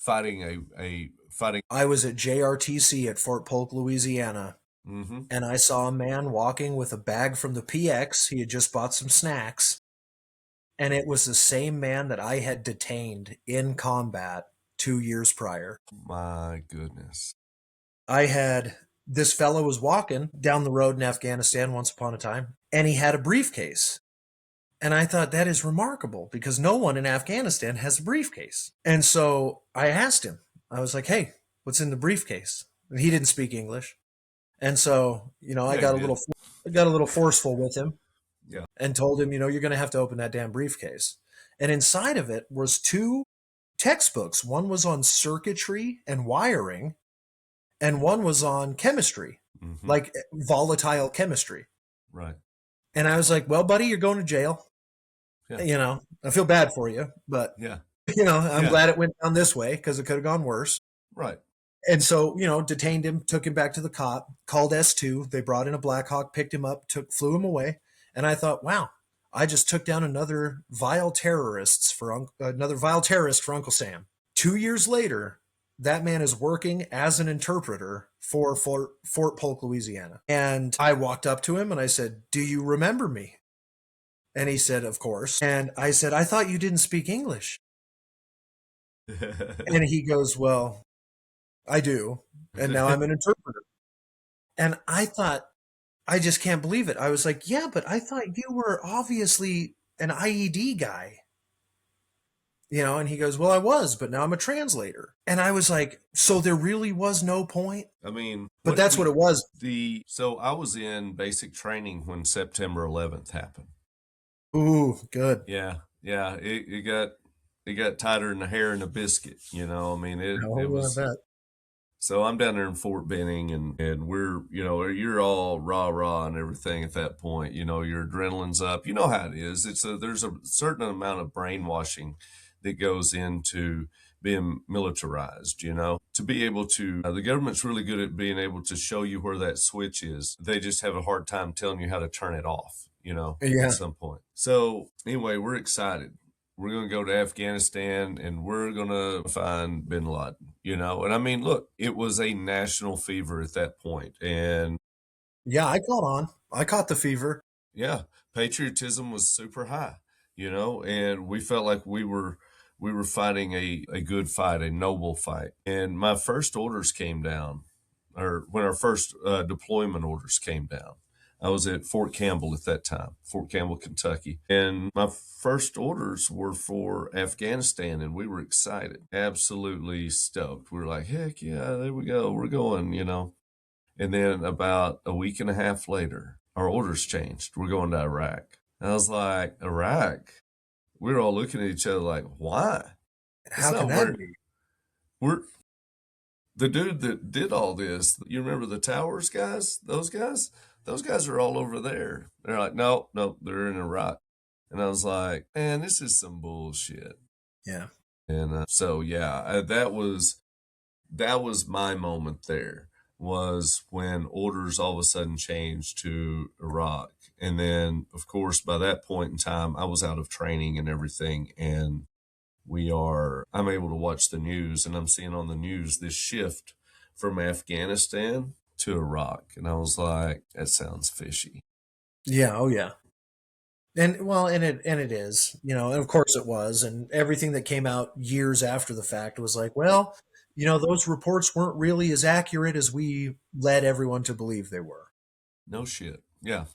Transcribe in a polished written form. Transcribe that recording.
fighting a fighting. I was at JRTC at Fort Polk, Louisiana, Hmm. and I saw a man walking with a bag from the PX. He had just bought some snacks, and it was the same man that I had detained in combat 2 years prior. My goodness. I had this fellow was walking down the road in Afghanistan once upon a time, and he had a briefcase. And I thought that is remarkable because no one in Afghanistan has a briefcase. And so I asked him, I was like, hey, what's in the briefcase? And he didn't speak English. And so, I Yeah, good. got a little forceful with him Yeah. and told him, you're going to have to open that damn briefcase. And inside of it was two textbooks. One was on circuitry and wiring, and one was on chemistry, Hmm. like volatile chemistry. Right. And I was like, well, buddy, you're going to jail. Yeah. I feel bad for you, but Yeah. I'm Yeah. glad it went down this way because it could have gone worse. Right. And so, detained him, took him back to the cop, called S2. They brought in a Black Hawk, picked him up, flew him away. And I thought, wow, I just took down another vile terrorist for Uncle Sam. 2 years later, that man is working as an interpreter for Fort Polk, Louisiana. And I walked up to him and I said, do you remember me? And he said, of course. And I said, I thought you didn't speak English. And he goes, well, I do. And now I'm an interpreter. And I thought, I just can't believe it. I was like, yeah, but I thought you were obviously an IED guy. And he goes, well, I was, but now I'm a translator. And I was like, so there really was no point? I mean, But what did that's what we it was. so I was in basic training when September 11th happened. Ooh, good. Yeah. Yeah, it got tighter than the hair in a biscuit, I mean, it Oh, I was. bet. So I'm down there in Fort Benning, and we're, you're all rah rah and everything at that point. Your adrenaline's up. You know how it is. There's a certain amount of brainwashing that goes into being militarized. To be able to, the government's really good at being able to show you where that switch is. They just have a hard time telling you how to turn it off. At Yeah. some point. So anyway, we're excited. We're going to go to Afghanistan and we're going to find bin Laden, And I mean, look, it was a national fever at that point. And Yeah, I caught on. I caught the fever. yeah, patriotism was super high, and we felt like we were fighting a good fight, a noble fight. And my first orders came down, or when our first deployment orders came down. I was at Fort Campbell at that time, Fort Campbell, Kentucky. And my first orders were for Afghanistan, and we were excited, absolutely stoked. We were like, heck yeah, there we go, we're going. And then about a week and a half later, our orders changed. We're going to Iraq. And I was like, Iraq? We were all looking at each other like, why? It's How can not that where be? we're the dude that did all this. You remember the towers guys? Those guys? Those guys are all over there. They're like, no, no, they're in Iraq. And I was like, man, this is some bullshit. Yeah. And so, yeah, that was my moment there, was when orders all of a sudden changed to Iraq. And then, of course, by that point in time, I was out of training and everything. And I'm able to watch the news, and I'm seeing on the news this shift from Afghanistan to Iraq. And I was like, that sounds fishy. Yeah. Oh, yeah. And well, and it is, and of course it was, and everything that came out years after the fact was like, well, those reports weren't really as accurate as we led everyone to believe they were. No shit. Yeah.